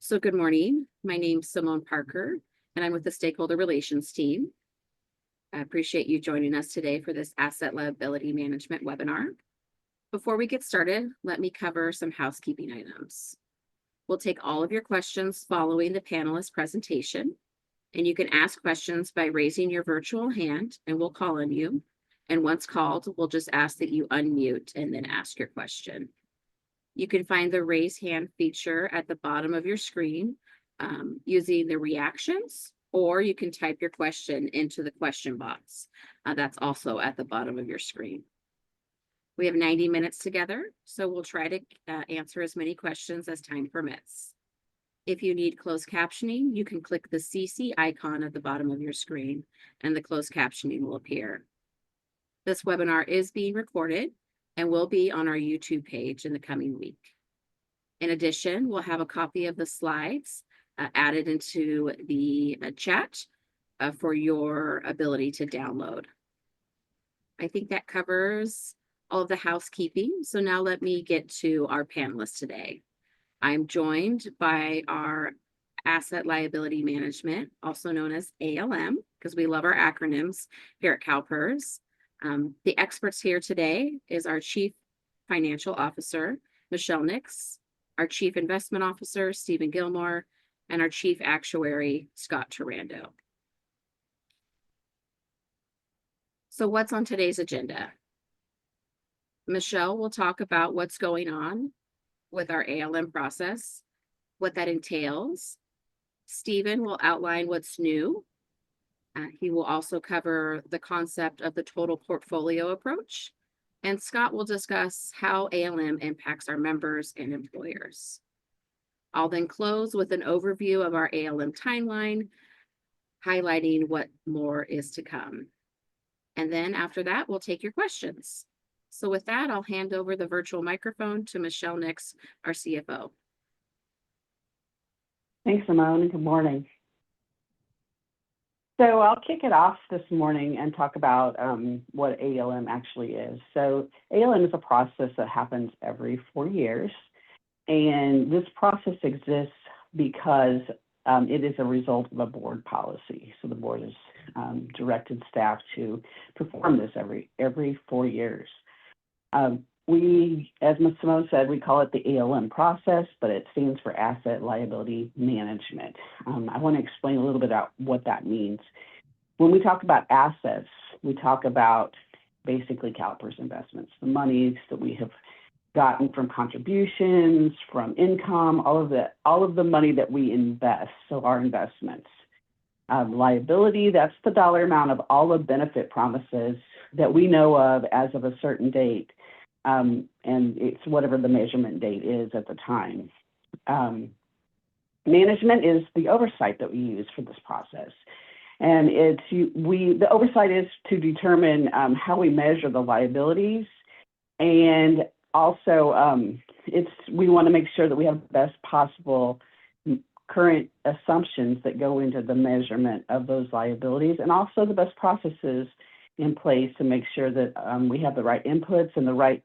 So good morning. My name's Simone Parker, and I'm with the Stakeholder Relations team. I appreciate you joining us today for this Asset Liability Management webinar. Before we get started, let me cover some housekeeping items. We'll take all of your questions following the panelist presentation, and you can ask questions by raising your virtual hand, and we'll call on you. And once called, we'll just ask that you unmute and then ask your question. You can find the raise hand feature at the bottom of your screen using the reactions, or you can type your question into the question box. That's also at the bottom of your screen. We have 90 minutes together, so we'll try to answer as many questions as time permits. If you need closed captioning, you can click the CC icon at the bottom of your screen, and the closed captioning will appear. This webinar is being recorded and will be on our YouTube page in the coming week. In addition, we'll have a copy of the slides added into the chat for your ability to download. I think that covers all of the housekeeping. So now let me get to our panelists today. I'm joined by our Asset Liability Management, also known as ALM, because we love our acronyms here at CalPERS. The experts here today is our Chief Financial Officer, Michelle Nix, our Chief Investment Officer, Stephen Gilmore, and our Chief Actuary, Scott Turando. So what's on today's agenda? Michelle will talk about what's going on with our ALM process, what that entails. Stephen will outline what's new. He will also cover the concept of the total portfolio approach, and Scott will discuss how ALM impacts our members and employers. I'll then close with an overview of our ALM timeline, highlighting what more is to come. And then after that, we'll take your questions. So with that, I'll hand over the virtual microphone to Michelle Nix, our CFO. Thanks, Simone, and good morning. So I'll kick it off this morning and talk about what ALM actually is. So ALM is a process that happens every 4 years, and this process exists because it is a result of a board policy. So the board has directed staff to perform this every 4 years. As Ms. Simone said, we call it the ALM process, but it stands for Asset Liability Management. I want to explain a little bit about what that means. When we talk about assets, we talk about basically CalPERS investments, the monies that we have gotten from contributions, from income, all of the money that we invest, so our investments. Liability, that's the dollar amount of all the benefit promises that we know of as of a certain date. And it's whatever the measurement date is at the time. Management is the oversight that we use for this process. And the oversight is to determine how we measure the liabilities. And also, we want to make sure that we have the best possible current assumptions that go into the measurement of those liabilities, and also the best processes in place to make sure that we have the right inputs and the right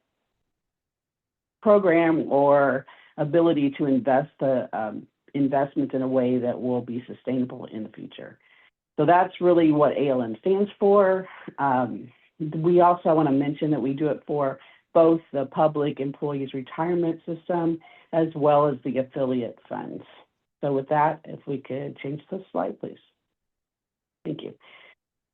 program or ability to invest the investment in a way that will be sustainable in the future. So that's really what ALM stands for. We also want to mention that we do it for both the public employees retirement system as well as the affiliate funds. So with that, if we could change the slide, please. Thank you.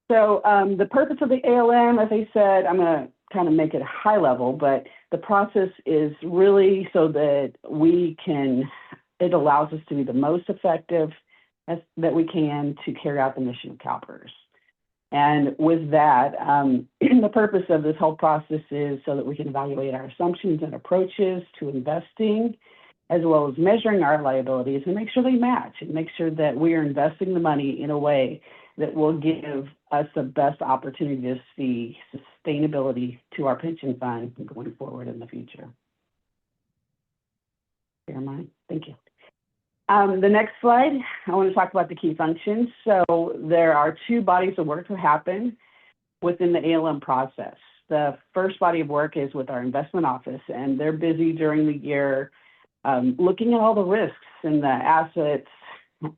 So the purpose of the ALM, as I said, I'm going to kind of make it high level, but the process is really so that it allows us to be the most effective that we can to carry out the mission of CalPERS. And with that, the purpose of this whole process is so that we can evaluate our assumptions and approaches to investing, as well as measuring our liabilities and make sure they match and make sure that we are investing the money in a way that will give us the best opportunity to see sustainability to our pension fund going forward in the future. Bear in mind. Thank you. The next slide, I want to talk about the key functions. So there are two bodies of work that happen within the ALM process. The first body of work is with our investment office, and they're busy during the year looking at all the risks in the asset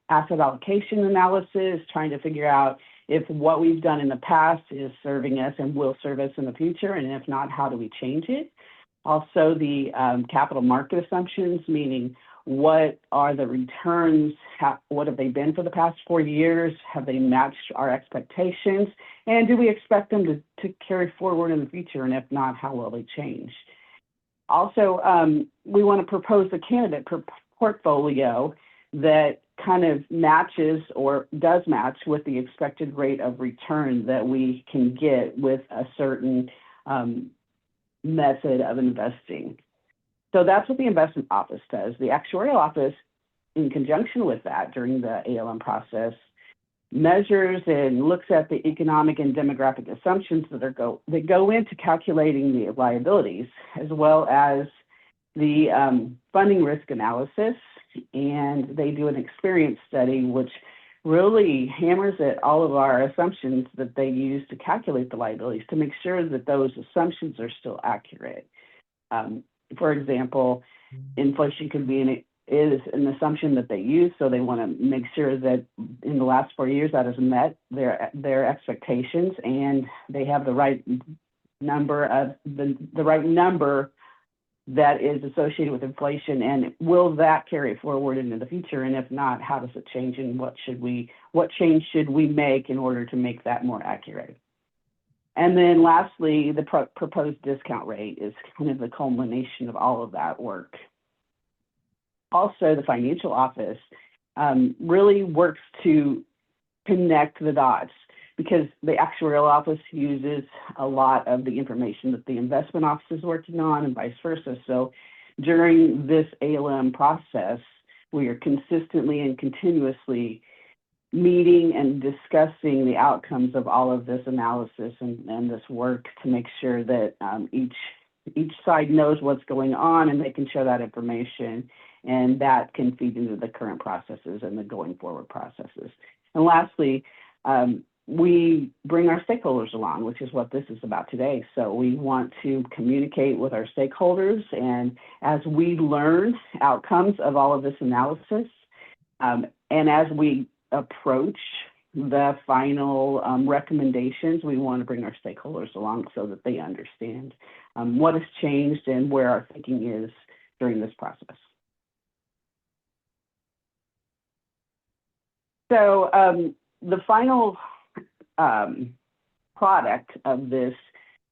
allocation analysis, trying to figure out if what we've done in the past is serving us and will serve us in the future, and if not, how do we change it? Also, the capital market assumptions, meaning what are the returns, what have they been for the past 4 years? Have they matched our expectations? And do we expect them to carry forward in the future? And if not, how will they change? Also, we want to propose a candidate portfolio that kind of matches or does match with the expected rate of return that we can get with a certain method of investing. So that's what the investment office does. The actuarial office, in conjunction with that during the ALM process, measures and looks at the economic and demographic assumptions that go into calculating the liabilities, as well as the funding risk analysis. And they do an experience study, which really hammers at all of our assumptions that they use to calculate the liabilities to make sure that those assumptions are still accurate. For example, inflation could be is an assumption that they use, so they want to make sure that in the last 4 years that has met their expectations, and they have the right number of the right number that is associated with inflation, and will that carry forward into the future? And if not, how does it change, and what change should we make in order to make that more accurate? And then lastly, the proposed discount rate is kind of the culmination of all of that work. Also, the financial office really works to connect the dots, because the actuarial office uses a lot of the information that the investment office is working on and vice versa. So during this ALM process, we are consistently and continuously meeting and discussing the outcomes of all of this analysis and this work to make sure that each side knows what's going on and they can share that information, and that can feed into the current processes and the going forward processes. And lastly, we bring our stakeholders along, which is what this is about today. So we want to communicate with our stakeholders, and as we learn outcomes of all of this analysis, and as we approach the final recommendations, we want to bring our stakeholders along so that they understand what has changed and where our thinking is during this process. So the final product of this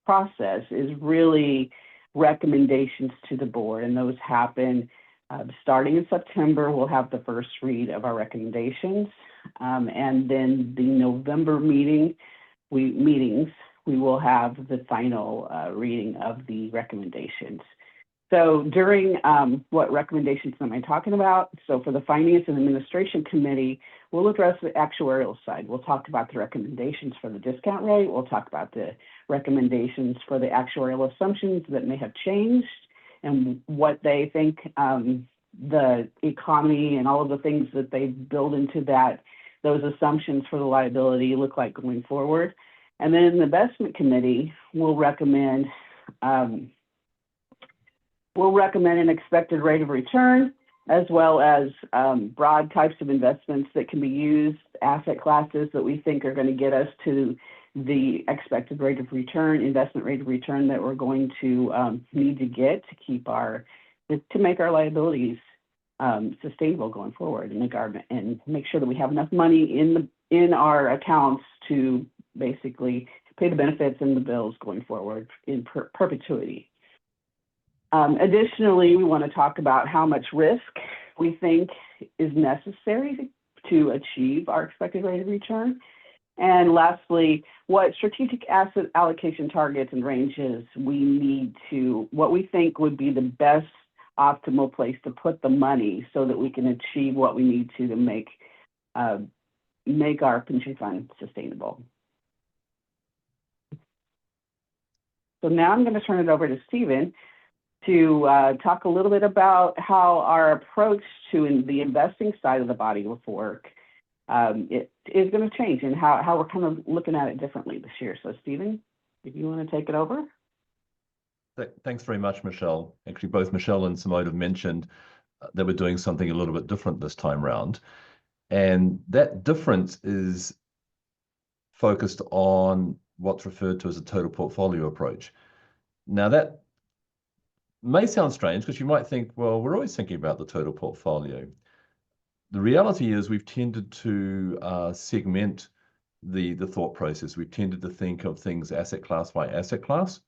process is really recommendations to the board, and those happen starting in September. We'll have the first read of our recommendations, and then the November meetings, we will have the final reading of the recommendations. So during what recommendations am I talking about? So for the Finance and Administration Committee, we'll address the actuarial side. We'll talk about the recommendations for the discount rate. We'll talk about the recommendations for the actuarial assumptions that may have changed and what they think the economy and all of the things that they build into those assumptions for the liability look like going forward. And then the Investment Committee will recommend an expected rate of return, as well as broad types of investments that can be used, asset classes that we think are going to get us to the expected rate of return, investment rate of return that we're going to need to get to make our liabilities sustainable going forward, and make sure that we have enough money in our accounts to basically pay the benefits and the bills going forward in perpetuity. Additionally, we want to talk about how much risk we think is necessary to achieve our expected rate of return. And lastly, what strategic asset allocation targets and ranges what we think would be the best optimal place to put the money so that we can achieve what we need to make our pension fund sustainable. So now I'm going to turn it over to Stephen to talk a little bit about how our approach to the investing side of the body of work it is going to change, and how we're kind of looking at it differently this year. So Stephen, if you want to take it over. Thanks very much, Michelle. Actually, both Michelle and Simone have mentioned that we're doing something a little bit different this time round. And that difference is focused on what's referred to as a total portfolio approach. Now, that may sound strange because you might think, well, we're always thinking about the total portfolio. The reality is we've tended to segment the thought process. We've tended to think of things asset class by asset class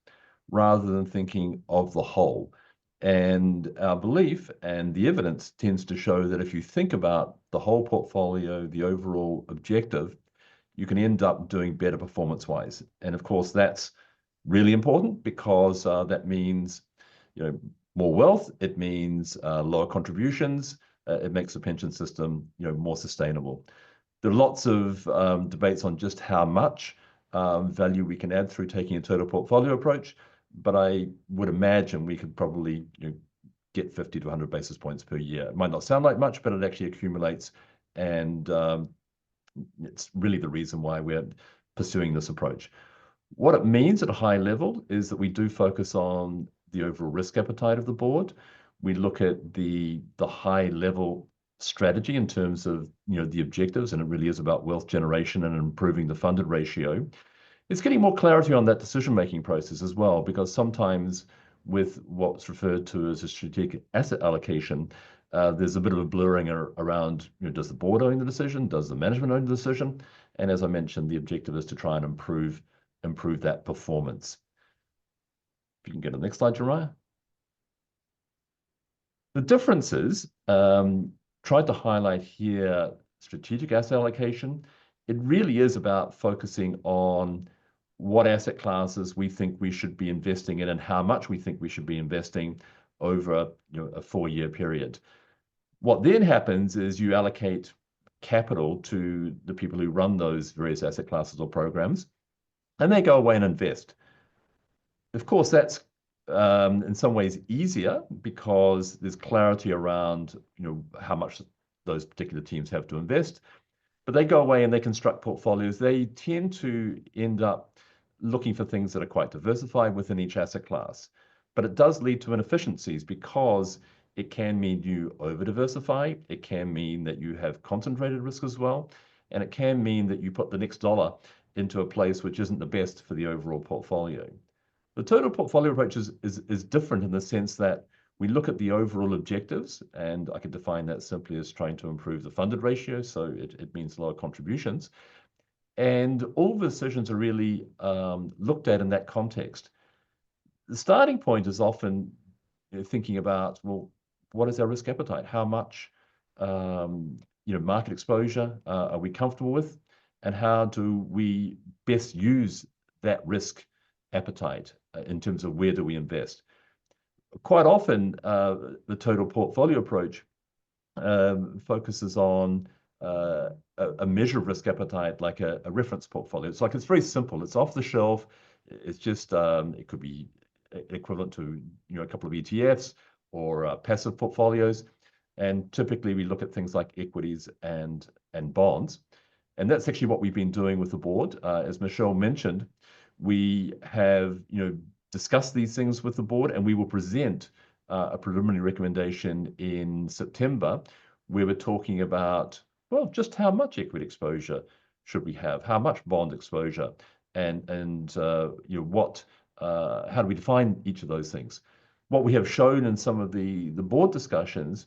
rather than thinking of the whole. And our belief and the evidence tends to show that if you think about the whole portfolio, the overall objective, you can end up doing better performance-wise. And of course, that's really important because that means, more wealth. It means lower contributions. It makes the pension system, more sustainable. There are lots of debates on just how much value we can add through taking a total portfolio approach, but I would imagine we could probably get 50 to 100 basis points per year. It might not sound like much, but it actually accumulates, and it's really the reason why we're pursuing this approach. What it means at a high level is that we do focus on the overall risk appetite of the board. We look at the high level strategy in terms of the objectives, and it really is about wealth generation and improving the funded ratio. It's getting more clarity on that decision-making process as well, because sometimes with what's referred to as a strategic asset allocation, there's a bit of a blurring around, does the board own the decision? Does the management own the decision? And as I mentioned, the objective is to try and improve that performance. If you can go to the next slide, Jariah. The differences, tried to highlight here, strategic asset allocation. It really is about focusing on what asset classes we think we should be investing in and how much we think we should be investing over a 4-year period. What then happens is you allocate capital to the people who run those various asset classes or programs, and they go away and invest. Of course, that's in some ways easier because there's clarity around how much those particular teams have to invest. But they go away and they construct portfolios. They tend to end up looking for things that are quite diversified within each asset class. But it does lead to inefficiencies because it can mean you over-diversify. It can mean that you have concentrated risk as well. And it can mean that you put the next dollar into a place which isn't the best for the overall portfolio. The total portfolio approach is different in the sense that we look at the overall objectives, and I could define that simply as trying to improve the funded ratio, so it means lower contributions. And all the decisions are really looked at in that context. The starting point is often thinking about, well, what is our risk appetite? How much market exposure are we comfortable with? And how do we best use that risk appetite in terms of where do we invest? Quite often, the total portfolio approach focuses on a measure of risk appetite, like a reference portfolio. It's very simple. It's off the shelf. It's just it could be equivalent to a couple of ETFs or passive portfolios. And typically, we look at things like equities and bonds. And that's actually what we've been doing with the board. As Michelle mentioned, we have discussed these things with the board, and we will present a preliminary recommendation in September where we're talking about, well, just how much equity exposure should we have, how much bond exposure, and how do we define each of those things. What we have shown in some of the board discussions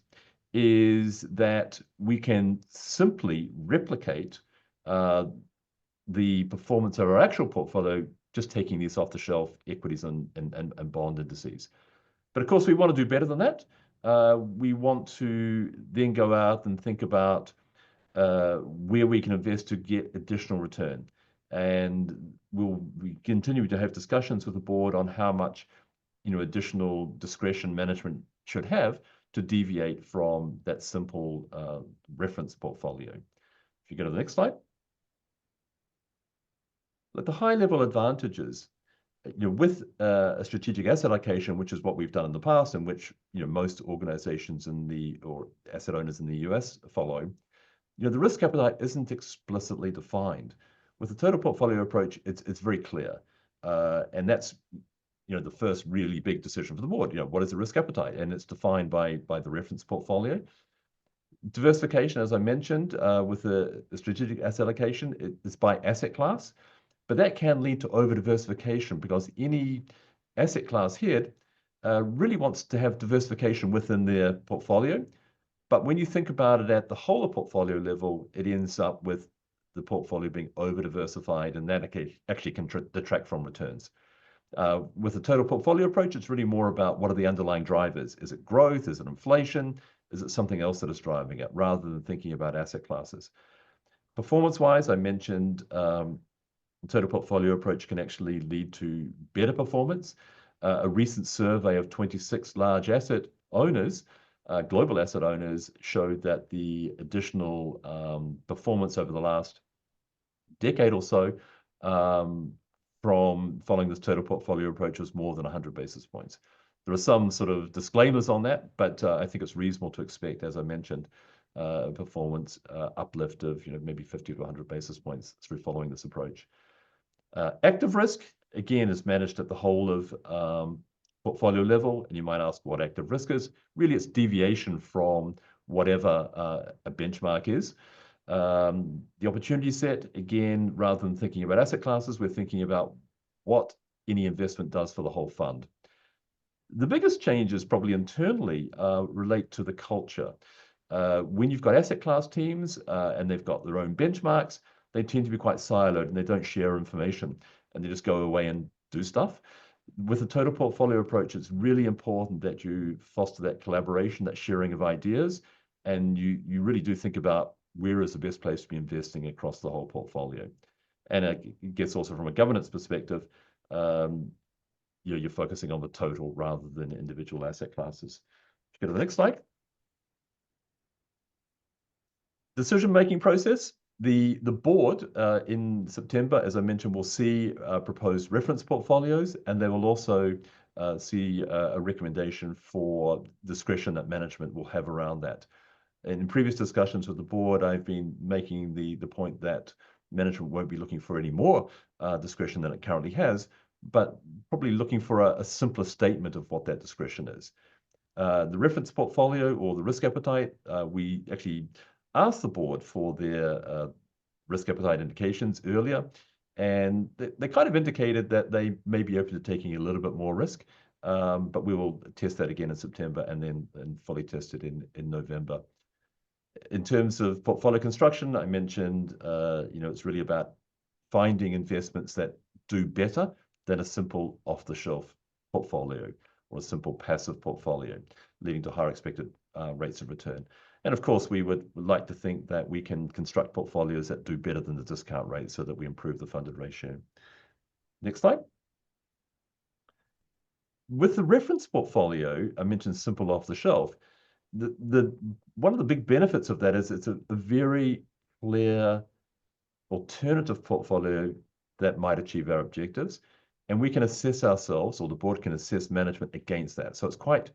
is that we can simply replicate the performance of our actual portfolio just taking these off-the-shelf equities and bond indices. But of course, we want to do better than that. We want to then go out and think about where we can invest to get additional return. And we continue to have discussions with the board on how much additional discretion management should have to deviate from that simple reference portfolio. If you go to the next slide. But the high-level advantages, with a strategic asset allocation, which is what we've done in the past, and which most organizations or asset owners in the US follow, the risk appetite isn't explicitly defined. With the total portfolio approach, it's very clear, and that's the first really big decision for the board. What is the risk appetite? And it's defined by the reference portfolio. Diversification, as I mentioned, with the strategic asset allocation, it's by asset class, but that can lead to over diversification because any asset class head really wants to have diversification within their portfolio. But when you think about it at the whole of portfolio level, it ends up with the portfolio being over diversified, and that actually can detract from returns. With the total portfolio approach, it's really more about what are the underlying drivers. Is it growth? Is it inflation? Is it something else that is driving it, rather than thinking about asset classes? Performance-wise, I mentioned the total portfolio approach can actually lead to better performance. A recent survey of 26 large asset owners, global asset owners, showed that the additional performance over the last decade or so from following this total portfolio approach was more than 100 basis points. There are some sort of disclaimers on that, but I think it's reasonable to expect, as I mentioned, a performance uplift of maybe 50 to 100 basis points through following this approach. Active risk, again, is managed at the whole of portfolio level, and you might ask what active risk is. Really, it's deviation from whatever a benchmark is. The opportunity set, again, rather than thinking about asset classes, we're thinking about what any investment does for the whole fund. The biggest changes probably internally relate to the culture. When you've got asset class teams and they've got their own benchmarks, they tend to be quite siloed and they don't share information and they just go away and do stuff. With the total portfolio approach, it's really important that you foster that collaboration, that sharing of ideas, and you really do think about where is the best place to be investing across the whole portfolio. And I guess also from a governance perspective, you're focusing on the total rather than individual asset classes. Go to the next slide. Decision-making process. The board in September, as I mentioned, will see proposed reference portfolios, and they will also see a recommendation for discretion that management will have around that. In previous discussions with the board, I've been making the point that management won't be looking for any more discretion than it currently has, but probably looking for a simpler statement of what that discretion is. The reference portfolio or the risk appetite, we actually asked the board for their risk appetite indications earlier, and they kind of indicated that they may be open to taking a little bit more risk, but we will test that again in September and then fully test it in November. In terms of portfolio construction, I mentioned, it's really about finding investments that do better than a simple off-the-shelf portfolio or a simple passive portfolio, leading to higher expected rates of return. And of course, we would like to think that we can construct portfolios that do better than the discount rate so that we improve the funded ratio. Next slide. With the reference portfolio, I mentioned simple off-the-shelf. One of the big benefits of that is it's a very clear alternative portfolio that might achieve our objectives, and we can assess ourselves, or the board can assess management against that. So it's quite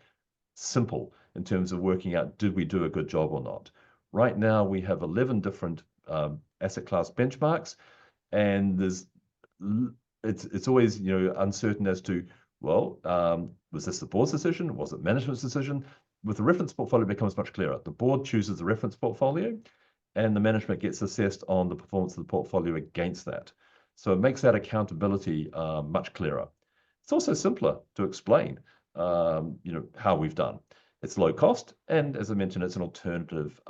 simple in terms of working out, did we do a good job or not? Right now, we have 11 different asset class benchmarks, and it's always uncertain as to, well, was this the board's decision? Was it management's decision? With the reference portfolio, it becomes much clearer. The board chooses the reference portfolio, and the management gets assessed on the performance of the portfolio against that. So it makes that accountability much clearer. It's also simpler to explain, how we've done. It's low cost, and as I mentioned, it's an alternative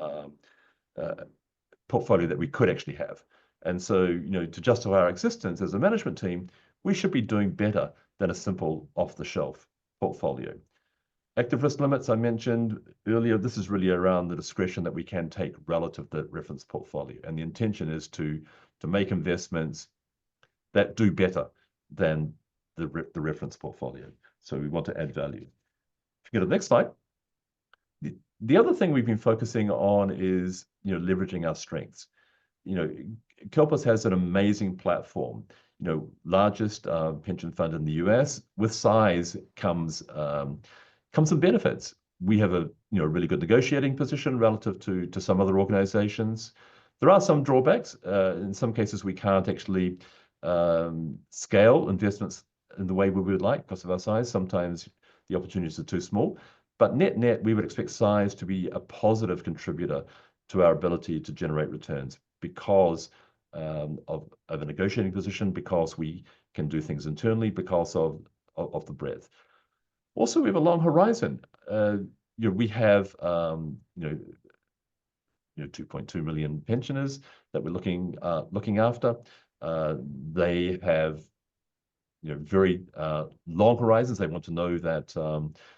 portfolio that we could actually have. And so, to justify our existence as a management team, we should be doing better than a simple off-the-shelf portfolio. Active risk limits, I mentioned earlier, this is really around the discretion that we can take relative to the reference portfolio. And the intention is to make investments that do better than the reference portfolio. So we want to add value. If you go to the next slide. The other thing we've been focusing on is, leveraging our strengths. Kelpos has an amazing platform, largest pension fund in the US. With size comes some benefits. We have a really good negotiating position relative to some other organizations. There are some drawbacks. In some cases, we can't actually scale investments in the way we would like because of our size. Sometimes the opportunities are too small. But net, we would expect size to be a positive contributor to our ability to generate returns because of a negotiating position, because we can do things internally, because of the breadth. Also, we have a long horizon. We have 2.2 million pensioners that we're looking after. They have very long horizons. They want to know that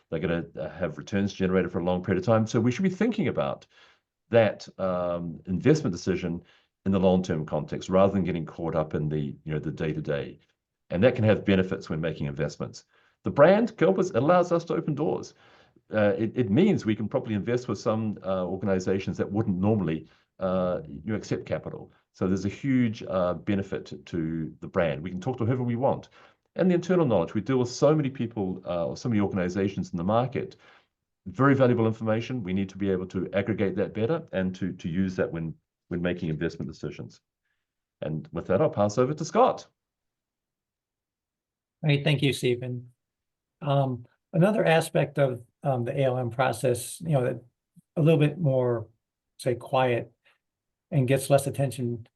they're going to have returns generated for a long period of time. So we should be thinking about that investment decision in the long-term context rather than getting caught up in the day-to-day. And that can have benefits when making investments. The brand, Gilbert, allows us to open doors. It means we can probably invest with some organizations that wouldn't normally accept capital. So there's a huge benefit to the brand. We can talk to whoever we want. And the internal knowledge, we deal with so many people or so many organizations in the market. Very valuable information. We need to be able to aggregate that better and to use that when making investment decisions. And with that, I'll pass over to Scott. Great, thank you, Stephen. Another aspect of the ALM process, that a little bit more, say, quiet and gets less attention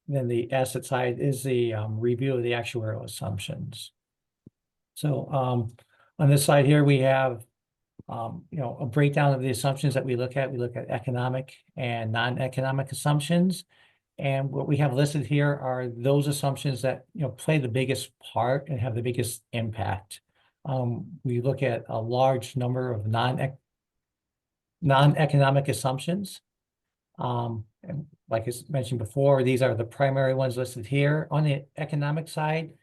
than the asset side is the review of the actuarial assumptions. So on this side here, we have a breakdown of the assumptions that we look at. We look at economic and non-economic assumptions. And what we have listed here are those assumptions that play the biggest part and have the biggest impact. We look at a large number of non-economic assumptions. And like I mentioned before, these are the primary ones listed here. On the economic side,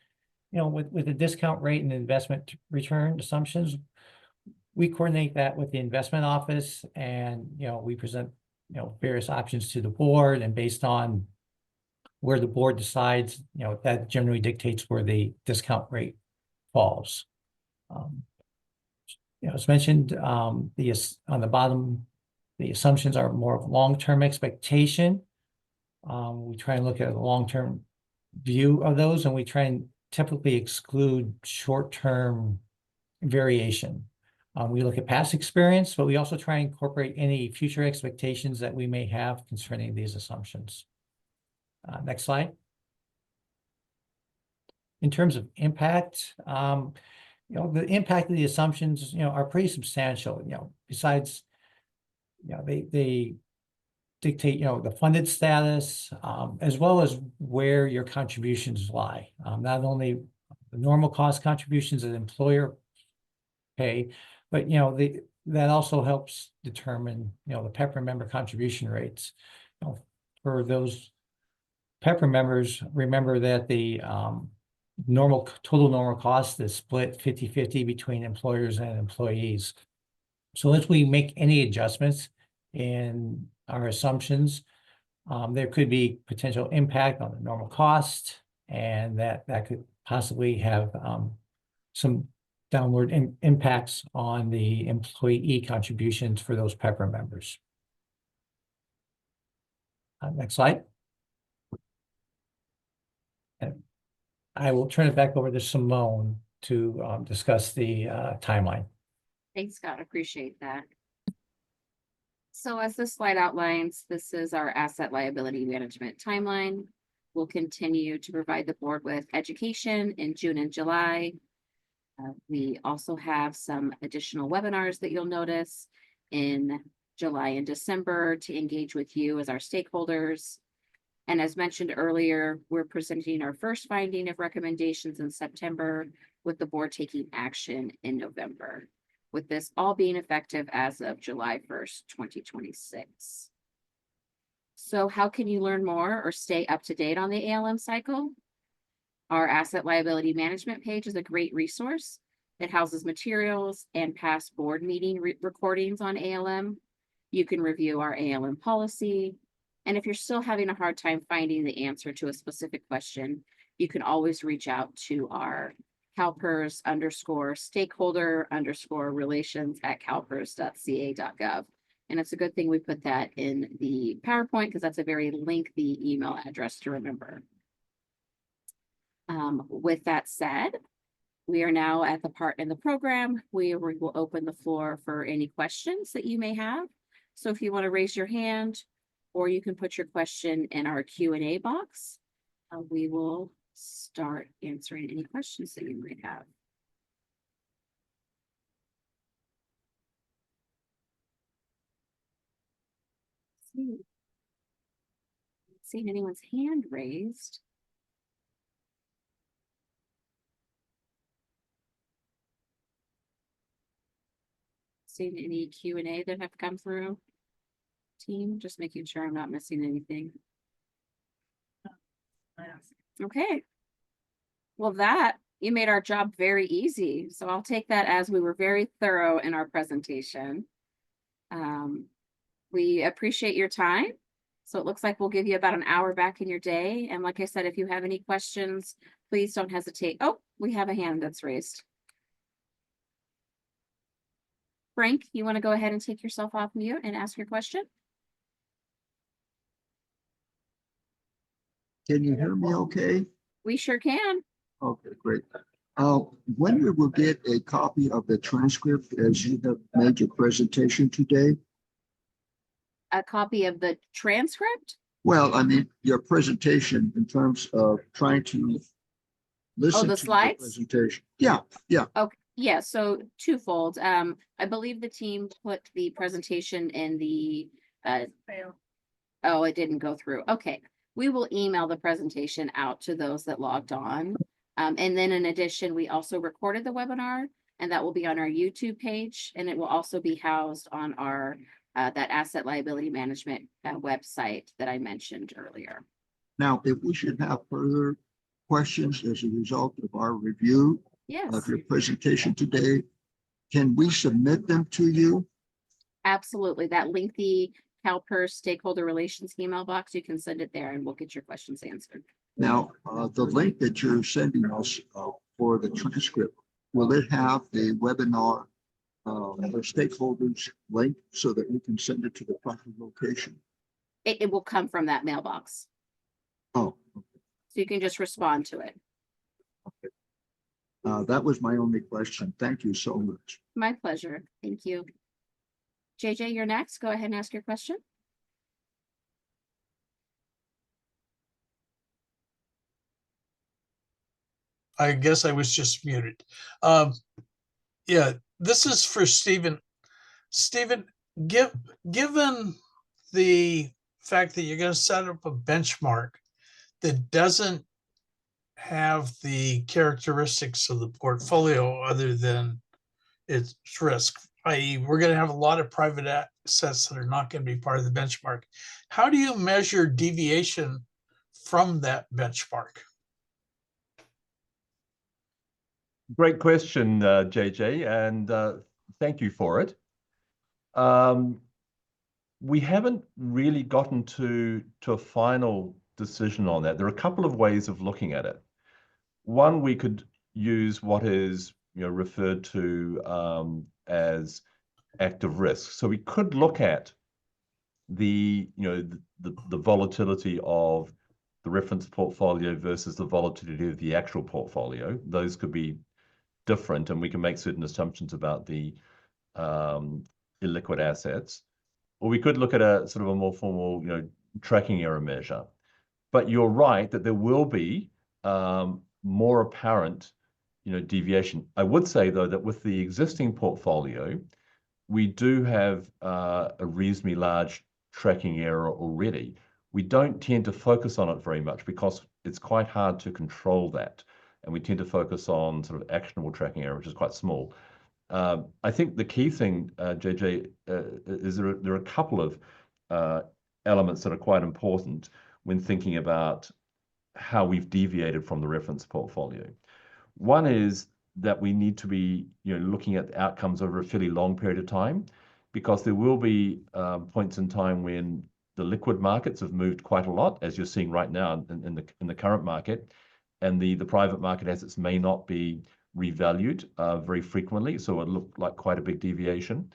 with the discount rate and investment return assumptions, we coordinate that with the investment office, and we present various options to the board, and based on where the board decides, that generally dictates where the discount rate falls. As mentioned, on the bottom, the assumptions are more of long-term expectation. We try and look at a long-term view of those, and we try and typically exclude short-term variation. We look at past experience, but we also try and incorporate any future expectations that we may have concerning these assumptions. Next slide. In terms of impact, the impact of the assumptions, are pretty substantial. Besides, they dictate, the funded status, as well as where your contributions lie. Not only the normal cost contributions that employer pay, but that also helps determine the PEPR member contribution rates. For those PEPR members, remember that the total normal cost is split 50-50 between employers and employees. So if we make any adjustments in our assumptions, there could be potential impact on the normal cost, and that could possibly have some downward impacts on the employee contributions for those PEPR members. Next slide. And I will turn it back over to Simone to discuss the timeline. Thanks, Scott. Appreciate that. So as this slide outlines, this is our asset liability management timeline. We'll continue to provide the board with education in June and July. We also have some additional webinars that you'll notice in July and December to engage with you as our stakeholders. And as mentioned earlier, we're presenting our first finding of recommendations in September, with the board taking action in November, with this all being effective as of July 1st, 2026. So how can you learn more or stay up to date on the ALM cycle? Our asset liability management page is a great resource. It houses materials and past board meeting recordings on ALM. You can review our ALM policy. And if you're still having a hard time finding the answer to a specific question, you can always reach out to our CalPERS_stakeholder_relations@calpers.ca.gov. And it's a good thing we put that in the PowerPoint, because that's a very lengthy email address to remember. With that said, We are now at the part in the program where we will open the floor for any questions that you may have. So if you want to raise your hand, or you can put your question in our Q&A box, we will start answering any questions that you might have. Seeing anyone's hand raised. Seeing any Q&A that have come through? Team, just making sure I'm not missing anything. Okay. Well, you made our job very easy. So I'll take that as we were very thorough in our presentation. We appreciate your time. So it looks like we'll give you about an hour back in your day. And like I said, if you have any questions, please don't hesitate. Oh, we have a hand that's raised. Frank, you want to go ahead and take yourself off mute and ask your question? Can you hear me okay? We sure can. Okay, great. When we will get a copy of the transcript as you have made your presentation today? A copy of the transcript? Well, I mean, your presentation in terms of trying to listen the to your slides? presentation. Yeah, yeah. Okay, yeah, so twofold. I believe the team put the presentation in the oh, it didn't go through. Okay. We will email the presentation out to those that logged on. And then in addition, we also recorded the webinar, and that will be on our YouTube page, and it will also be housed on our that Asset Liability Management website that I mentioned earlier. Now, if we should have further questions as a result of our review Yes, of your presentation today, can we submit them to you? absolutely. That lengthy CalPERS stakeholder relations email box, you can send it there and we'll get your questions answered. Now, the link that you're sending us for the transcript, will it have the webinar the stakeholders link so that we can send it to the proper location? It will come from that mailbox. Oh, So you can just respond to it. okay. That was my only question. Thank you so much. My pleasure. Thank you. JJ, you're next. Go ahead and ask your question. I guess I was just muted. Yeah, this is for Stephen. Stephen, given the fact that you're going to set up a benchmark that doesn't have the characteristics of the portfolio other than its risk, i.e., we're going to have a lot of private assets that are not going to be part of the benchmark. How do you measure deviation from that benchmark? Great question, JJ, and thank you for it. We haven't really gotten to a final decision on that. There are a couple of ways of looking at it. One, we could use what is referred to as active risk. So we could look at the volatility of the reference portfolio versus the volatility of the actual portfolio. Those could be different, and we can make certain assumptions about the illiquid assets. Or we could look at a sort of a more formal, tracking error measure. But you're right that there will be more apparent, deviation. I would say though that with the existing portfolio, we do have a reasonably large tracking error already. We don't tend to focus on it very much because it's quite hard to control that. And we tend to focus on sort of actionable tracking error, which is quite small. I think the key thing, JJ, is there are a couple of elements that are quite important when thinking about how we've deviated from the reference portfolio. One is that we need to be looking at the outcomes over a fairly long period of time, because there will be points in time when the liquid markets have moved quite a lot, as you're seeing right now in the current market, and the private market assets may not be revalued very frequently, so it looked like quite a big deviation.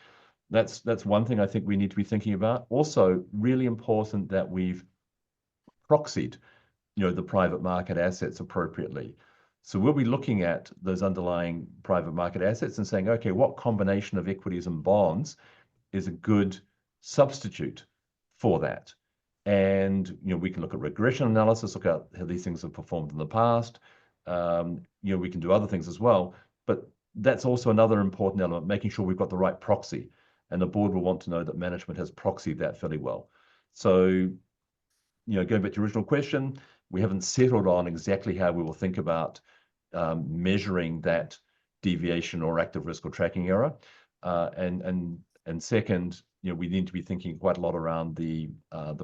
That's one thing I think we need to be thinking about. Also, really important that we've proxied the private market assets appropriately. So we'll be looking at those underlying private market assets and saying, okay, what combination of equities and bonds is a good substitute for that? And we can look at regression analysis, look at how these things have performed in the past. We can do other things as well, but that's also another important element, making sure we've got the right proxy. And the board will want to know that management has proxied that fairly well. So, going back to your original question, we haven't settled on exactly how we will think about measuring that deviation or active risk or tracking error. And second, we need to be thinking quite a lot around the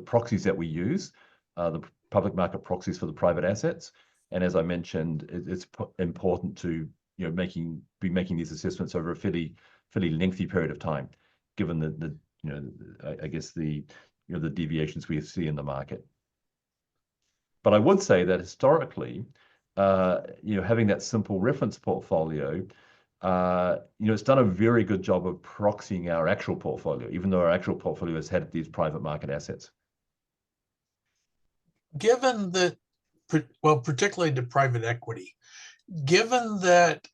proxies that we use, the public market proxies for the private assets. And as I mentioned, it's important to be making these assessments over a fairly lengthy period of time, given the I guess the deviations we see in the market. But I would say that historically, having that simple reference portfolio, it's done a very good job of proxying our actual portfolio, even though our actual portfolio has had these private market assets. Given that, well, particularly to private equity, given that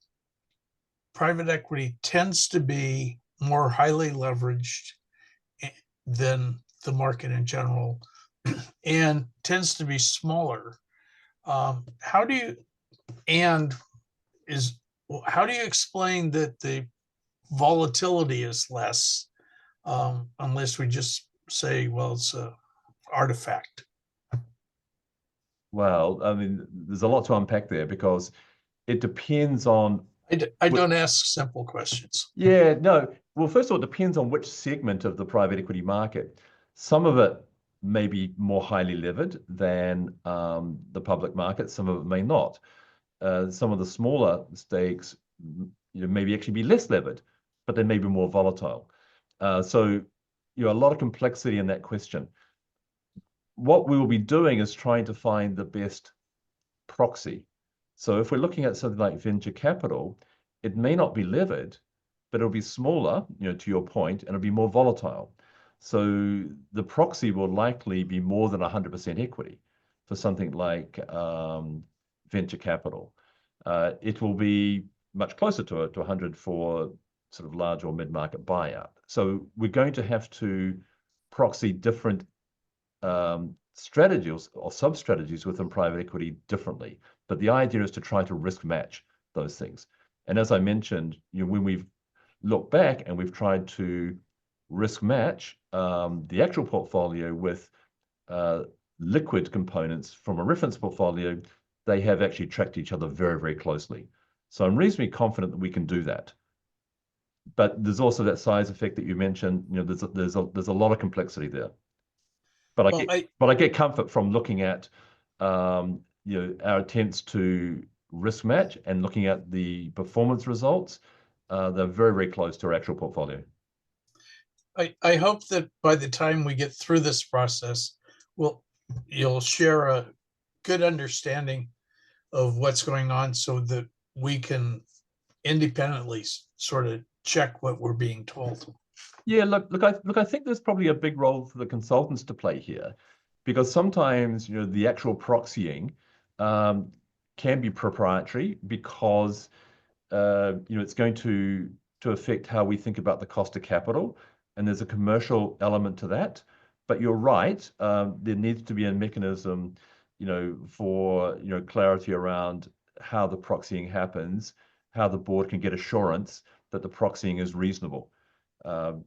private equity tends to be more highly leveraged than the market in general and tends to be smaller, how do you explain that the volatility is less, unless we just say, well, it's an artifact? Well, I mean, there's a lot to unpack there because it depends on. I don't ask simple questions. Yeah, no. Well, first of all, it depends on which segment of the private equity market. Some of it may be more highly levered than the public market. Some of it may not. Some of the smaller stakes, maybe actually be less levered, but they may be more volatile. So, a lot of complexity in that question. What we will be doing is trying to find the best proxy. So if we're looking at something like venture capital, it may not be levered, but it'll be smaller, to your point, and it'll be more volatile. So the proxy will likely be more than 100% equity for something like venture capital. It will be much closer to 100 for sort of large or mid-market buyout. So we're going to have to proxy different strategies or sub-strategies within private equity differently. But the idea is to try to risk match those things. And as I mentioned, when we've looked back and we've tried to risk match the actual portfolio with liquid components from a reference portfolio, they have actually tracked each other very, very closely. So I'm reasonably confident that we can do that. But there's also that size effect that you mentioned. There's a lot of complexity there. But I get comfort from looking at our attempts to risk match and looking at the performance results. They're very, very close to our actual portfolio. I hope that by the time we get through this process, you'll share a good understanding of what's going on so that we can independently sort of check what we're being told. Yeah, look, I think there's probably a big role for the consultants to play here, because sometimes the actual proxying can be proprietary because it's going to affect how we think about the cost of capital, and there's a commercial element to that. But you're right, there needs to be a mechanism, for clarity around how the proxying happens, how the board can get assurance that the proxying is reasonable.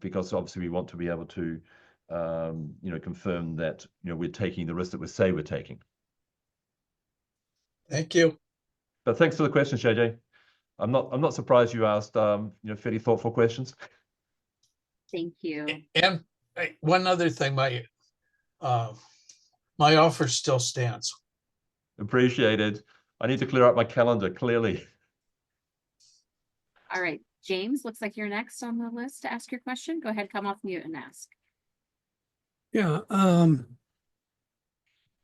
Because obviously we want to be able to, confirm that we're taking the risk that we say we're taking. Thank you. But thanks for the question, JJ. I'm not surprised you asked fairly thoughtful questions. Thank you. And one other thing, my offer still stands. Appreciated. I need to clear up my calendar, clearly. All right, James, looks like you're next on the list to ask your question. Go ahead, come off mute and ask. Yeah,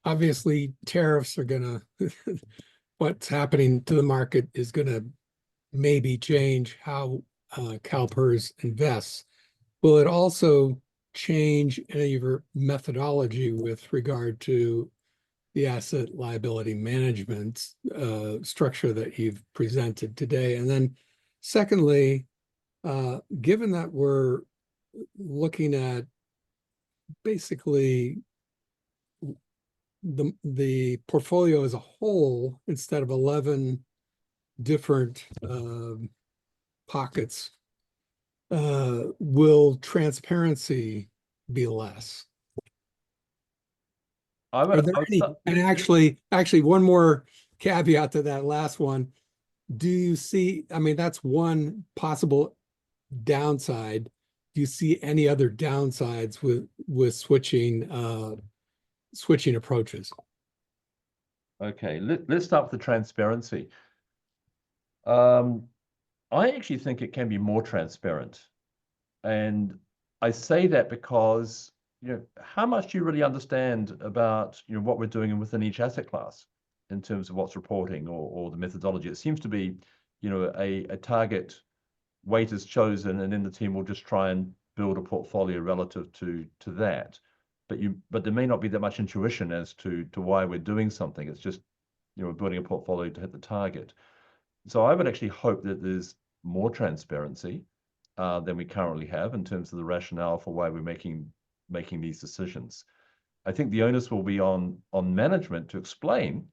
obviously tariffs are gonna, what's happening to the market is gonna maybe change how CalPERS invests. Will it also change any of your methodology with regard to the asset liability management structure that you've presented today? And then secondly, given that we're looking at basically the portfolio as a whole instead of 11 different pockets, will transparency be less? I Are would, there I would any, start- and actually one more caveat to that last one. Do you see, I mean, that's one possible downside. Do you see any other downsides with switching approaches? Okay, let's start with the transparency. I actually think it can be more transparent. And I say that because, how much do you really understand about, what we're doing within each asset class in terms of what's reporting or the methodology? It seems to be, a target weight is chosen, and then the team will just try and build a portfolio relative to that. But there may not be that much intuition as to why we're doing something. It's just, we're building a portfolio to hit the target. So I would actually hope that there's more transparency than we currently have in terms of the rationale for why we're making these decisions. I think the onus will be on management to explain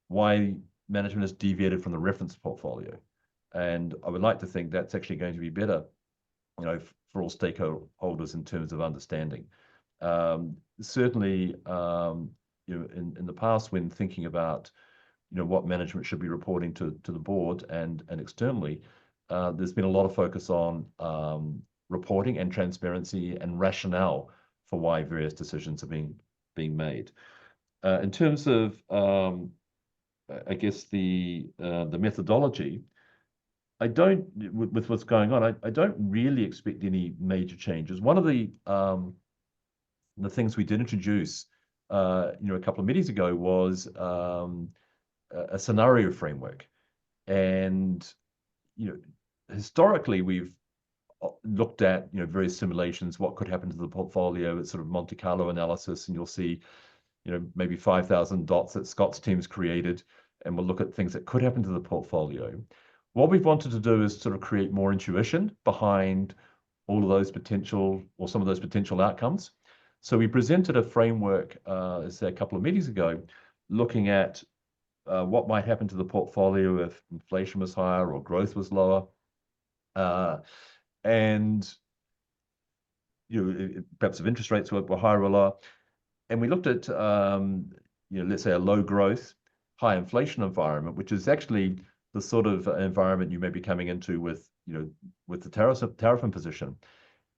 why management has deviated from the reference portfolio. And I would like to think that's actually going to be better, for all stakeholders in terms of understanding. Certainly, in the past, when thinking about what management should be reporting to the board and externally, there's been a lot of focus on reporting and transparency and rationale for why various decisions are being made. In terms of, I guess the methodology, I don't, with what's going on, I don't really expect any major changes. One of the things we did introduce, a couple of meetings ago was a scenario framework. And, historically, we've looked at, various simulations, what could happen to the portfolio. It's sort of Monte Carlo analysis, and you'll see, maybe 5,000 dots that Scott's team's created, and we'll look at things that could happen to the portfolio. What we've wanted to do is sort of create more intuition behind all of those potential, or some of those potential outcomes. So we presented a framework, say a couple of meetings ago, looking at what might happen to the portfolio if inflation was higher or growth was lower, and perhaps if interest rates were higher or lower. And we looked at let's say a low growth, high inflation environment, which is actually the sort of environment you may be coming into with the tariff imposition.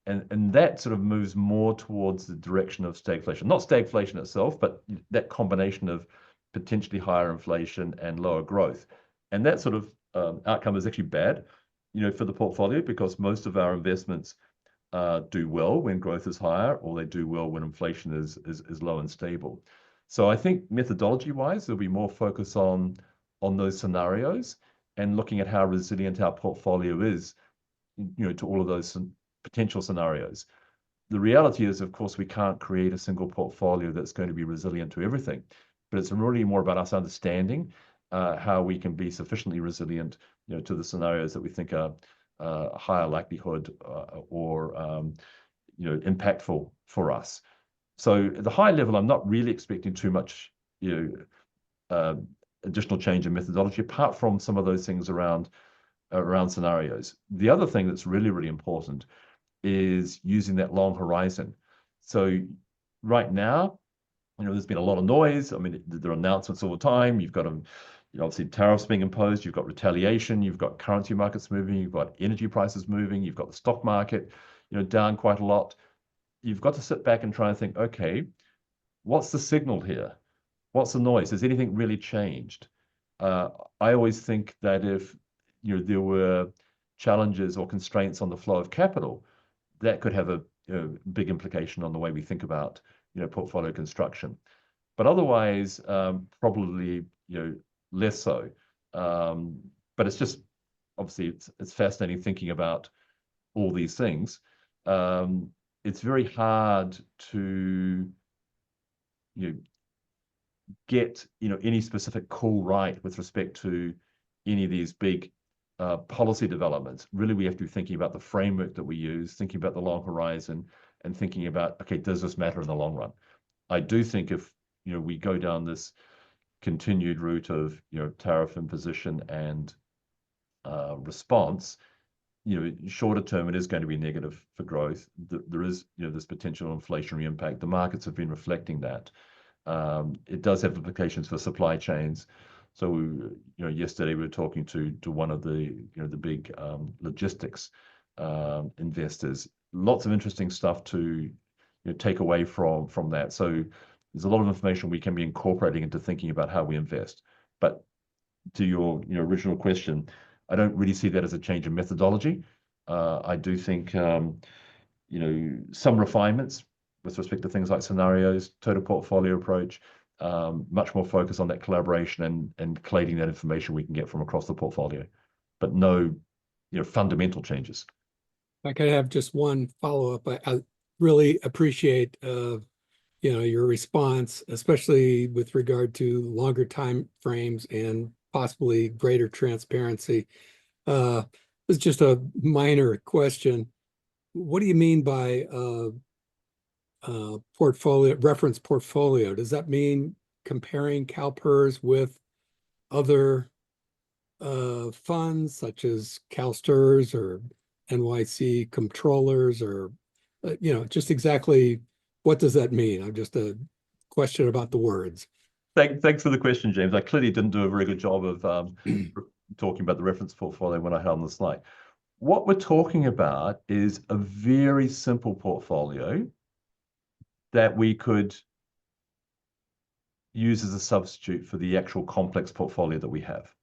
And that sort of moves more towards the direction of stagflation. Not stagflation itself, but that combination of potentially higher inflation and lower growth. And that sort of outcome is actually bad, for the portfolio, because most of our investments do well when growth is higher, or they do well when inflation is low and stable. So I think methodology-wise, there'll be more focus on those scenarios and looking at how resilient our portfolio is, to all of those potential scenarios. The reality is, of course, we can't create a single portfolio that's going to be resilient to everything, but it's really more about us understanding how we can be sufficiently resilient, to the scenarios that we think are a higher likelihood or impactful for us. So at the high level, I'm not really expecting too much additional change in methodology, apart from some of those things around scenarios. The other thing that's really, really important is using that long horizon. So right now, there's been a lot of noise. I mean, there are announcements all the time. You've got obviously tariffs being imposed. You've got retaliation. You've got currency markets moving. You've got energy prices moving. You've got the stock market, down quite a lot. You've got to sit back and try and think, okay, what's the signal here? What's the noise? Has anything really changed? I always think that if there were challenges or constraints on the flow of capital, that could have a big implication on the way we think about portfolio construction. But otherwise, probably less so. But it's just obviously it's fascinating thinking about all these things. It's very hard to get any specific call right with respect to any of these big policy developments. Really, we have to be thinking about the framework that we use, thinking about the long horizon, and thinking about, okay, does this matter in the long run? I do think if we go down this continued route of tariff imposition and response, shorter term it is going to be negative for growth. There is this potential inflationary impact. The markets have been reflecting that. It does have implications for supply chains. So yesterday we were talking to one of the the big logistics investors. Lots of interesting stuff to take away from that. So there's a lot of information we can be incorporating into thinking about how we invest. But to your original question, I don't really see that as a change in methodology. I do think some refinements with respect to things like scenarios, total portfolio approach, much more focus on that collaboration and collating that information we can get from across the portfolio, but no fundamental changes. I could have just one follow-up. I really appreciate your response, especially with regard to longer time frames and possibly greater transparency. It's just a minor question. What do you mean by reference portfolio? Does that mean comparing CalPERS with other funds such as CalSTRS or NYC controllers, or just exactly what does that mean? I'm just a question about the words. Thanks for the question, James. I clearly didn't do a very good job of talking about the reference portfolio when I had on the slide. What we're talking about is a very simple portfolio that we could use as a substitute for the actual complex portfolio that we have.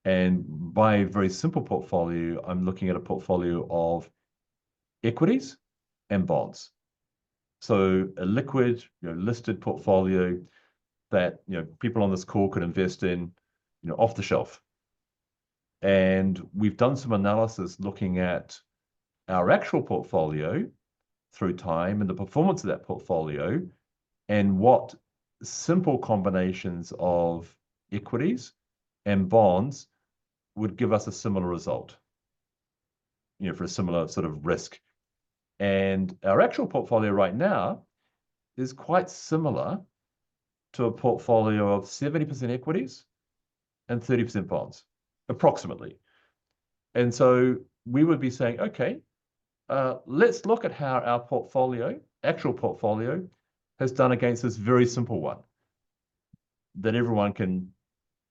And by a very simple portfolio, I'm looking at a portfolio of equities and bonds. So a liquid, listed portfolio that people on this call could invest in, off the shelf. And we've done some analysis looking at our actual portfolio through time and the performance of that portfolio, and what simple combinations of equities and bonds would give us a similar result, for a similar sort of risk. And our actual portfolio right now is quite similar to a portfolio of 70% equities and 30% bonds, approximately. And so we would be saying, okay, let's look at how our actual portfolio, has done against this very simple one that everyone can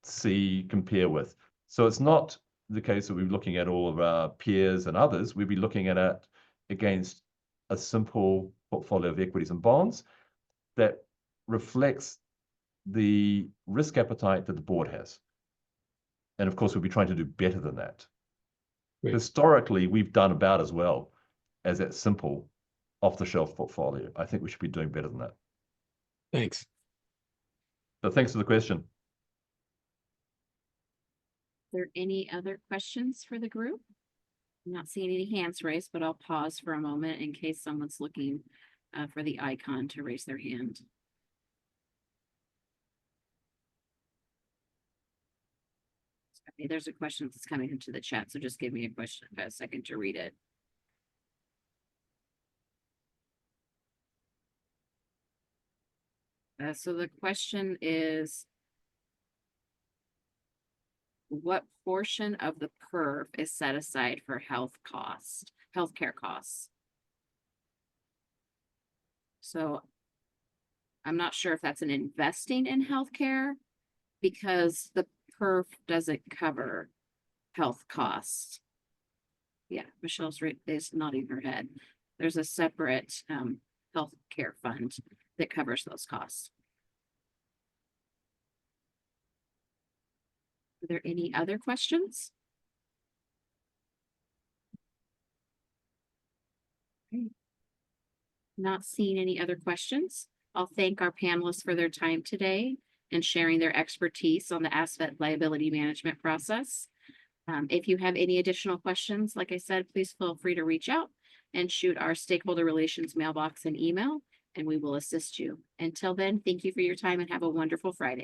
see, compare with. So it's not the case that we're looking at all of our peers and others. We'd be looking at it against a simple portfolio of equities and bonds that reflects the risk appetite that the board has. And of course, we'll be trying to do better than that. Great. Historically, we've done about as well as that simple off-the-shelf portfolio. I think we should be doing better than that. Thanks. So thanks for the question. Are there any other questions for the group? I'm not seeing any hands raised, but I'll pause for a moment in case someone's looking for the icon to raise their hand. Okay, there's a question that's coming into the chat, so just give me a second to read it. So the question is, what portion of the PERF is set aside for healthcare costs? So I'm not sure if that's an investing in healthcare, because the PERF doesn't cover health costs. Yeah, Michelle's is nodding her head. There's a separate healthcare fund that covers those costs. Are there any other questions? Okay. Not seeing any other questions. I'll thank our panelists for their time today and sharing their expertise on the asset liability management process. If you have any additional questions, like I said, please feel free to reach out and shoot our stakeholder relations mailbox and email and we will assist you. Until then, thank you for your time and have a wonderful Friday.